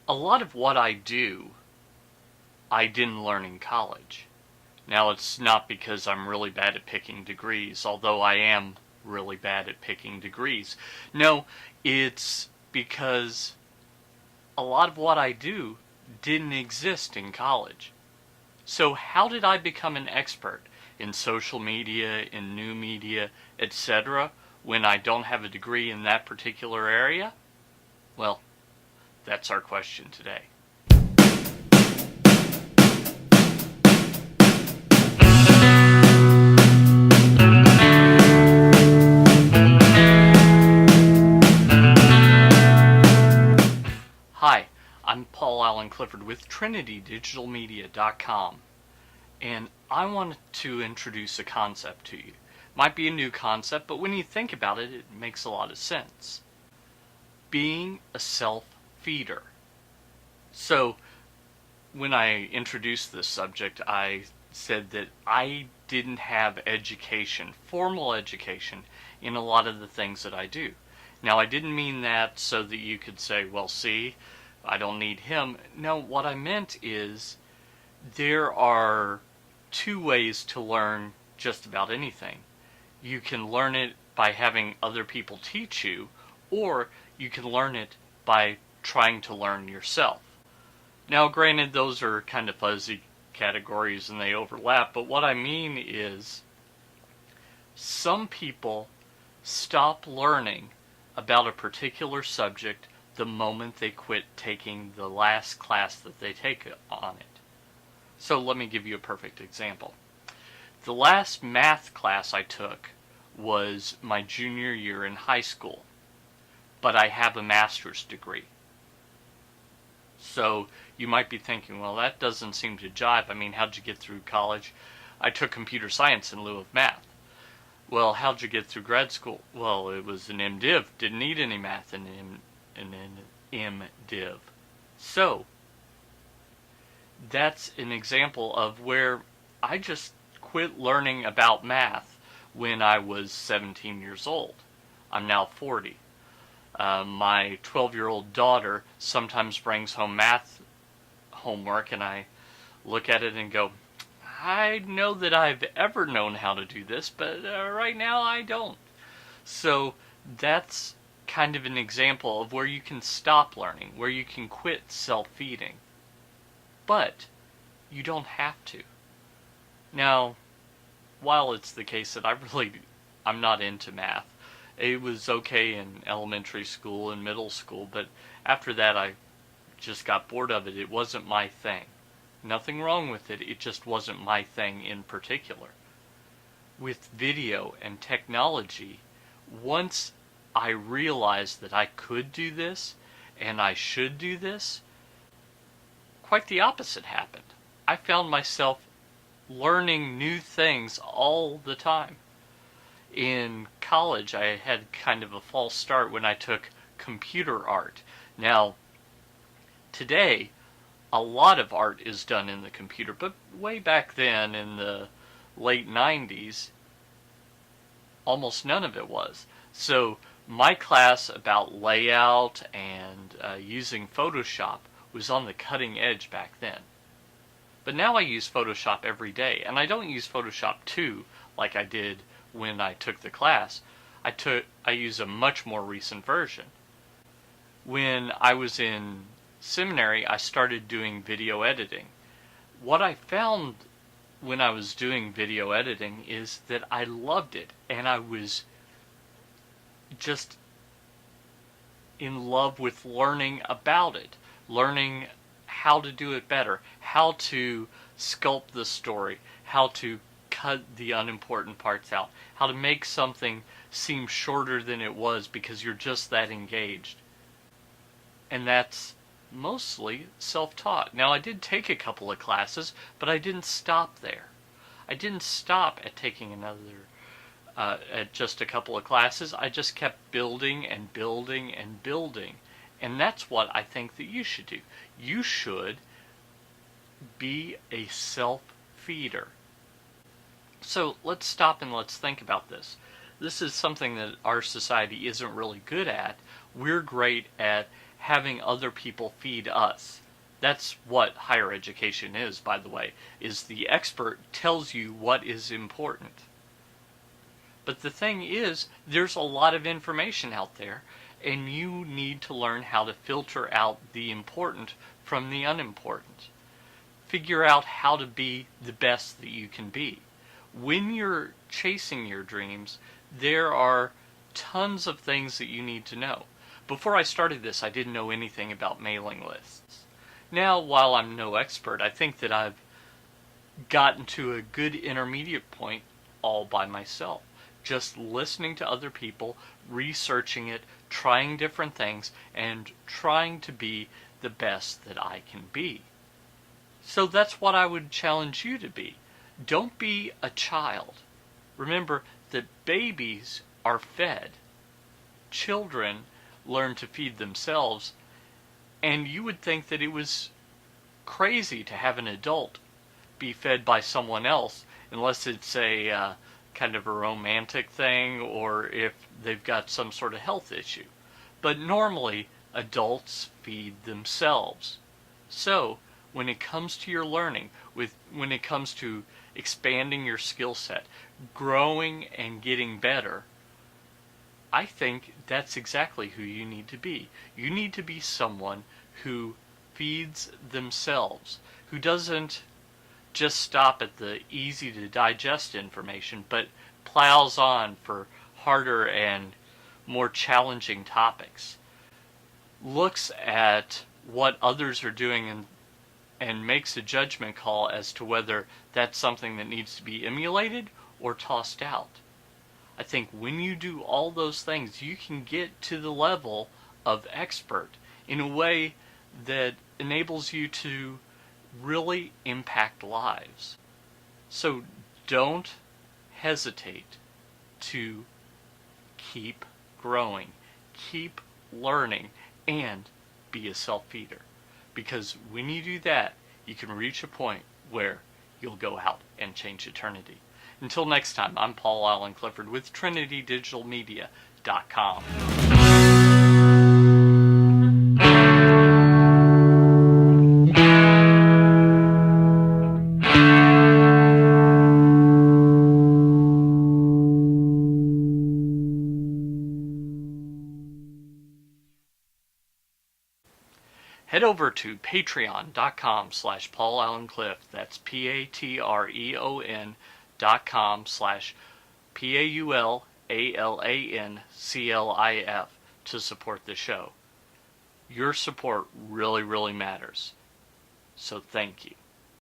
A lot of what I do, I didn't learn in college. Now, it's not because I'm really bad at picking degrees, although I am really bad at picking degrees. No, it's because a lot of what I do didn't exist in college. So how did I become an expert in social media, in new media, etc., when I don't have a degree in that particular area? Well, that's our question today. Hi, I'm Paul Allen Clifford with TrinityDigitalMedia.com, and I wanted to introduce a concept to you. Might be a new concept, but when you think about it, it makes a lot of sense. Being a self-feeder. So, when I introduced this subject, I said that I didn't have education, formal education, in a lot of the things that I do. Now, I didn't mean that so that you could say, well, see, I don't need him. No, what I meant is there are two ways to learn just about anything. You can learn it by having other people teach you, or you can learn it by trying to learn yourself. Now, granted, those are kind of fuzzy categories and they overlap, but what I mean is some people stop learning about a particular subject the moment they quit taking the last class that they take on it. So let me give you a perfect example. The last math class I took was my junior year in high school, but I have a master's degree. So you might be thinking, well, that doesn't seem to jive. I mean, how'd you get through college? I took computer science in lieu of math. Well, how'd you get through grad school? Well, it was an MDiv. Didn't need any math in an MDiv. So, that's an example of where I just quit learning about math when I was 17 years old. I'm now 40. My 12-year-old daughter sometimes brings home math homework, and I look at it and go, I know that I've ever known how to do this, but right now I don't. So that's kind of an example of where you can stop learning, where you can quit self-feeding. But you don't have to. Now, while it's the case that I'm not into math, it was okay in elementary school and middle school, but after that I just got bored of it. It wasn't my thing. Nothing wrong with it, it just wasn't my thing in particular. With video and technology, once I realized that I could do this and I should do this, quite the opposite happened. I found myself learning new things all the time. In college, I had kind of a false start when I took computer art. Now, today, a lot of art is done in the computer, but way back then in the late 90s, almost none of it was. So my class about layout and using Photoshop was on the cutting edge back then. But now I use Photoshop every day, and I don't use Photoshop 2 like I did when I took the class. I use a much more recent version. When I was in seminary, I started doing video editing. What I found when I was doing video editing is that I loved it, and I was just in love with learning about it, learning how to do it better, how to sculpt the story, how to cut the unimportant parts out, how to make something seem shorter than it was because you're just that engaged. And that's mostly self-taught. Now, I did take a couple of classes, but I didn't stop there. I didn't stop at taking at just a couple of classes. I just kept building and building and building. And that's what I think that you should do. You should be a self-feeder. So let's stop and let's think about this. This is something that our society isn't really good at. We're great at having other people feed us. That's what higher education is, by the way, is the expert tells you what is important. But the thing is, there's a lot of information out there, and you need to learn how to filter out the important from the unimportant. Figure out how to be the best that you can be. When you're chasing your dreams, there are tons of things that you need to know. Before I started this, I didn't know anything about mailing lists. Now, while I'm no expert, I think that I've gotten to a good intermediate point all by myself. Just listening to other people, researching it, trying different things, and trying to be the best that I can be. So that's what I would challenge you to be. Don't be a child. Remember that babies are fed. Children learn to feed themselves, and you would think that it was crazy to have an adult be fed by someone else, unless it's a kind of a romantic thing or if they've got some sort of health issue. But normally, adults feed themselves. So, when it comes to your learning, when it comes to expanding your skill set, growing and getting better, I think that's exactly who you need to be. You need to be someone who feeds themselves, who doesn't just stop at the easy to digest information, but plows on for harder and more challenging topics. Looks at what others are doing and makes a judgment call as to whether that's something that needs to be emulated or tossed out. I think when you do all those things, you can get to the level of expert in a way that enables you to really impact lives. So don't hesitate to keep growing, keep learning, and be a self-feeder. Because when you do that, you can reach a point where you'll go out and change eternity. Until next time, I'm Paul Allen Clifford with TrinityDigitalMedia.com. Head over to patreon.com/PaulAllenCliff. That's patreon.com/PaulAllencliff to support the show. Your support really, really matters. So thank you.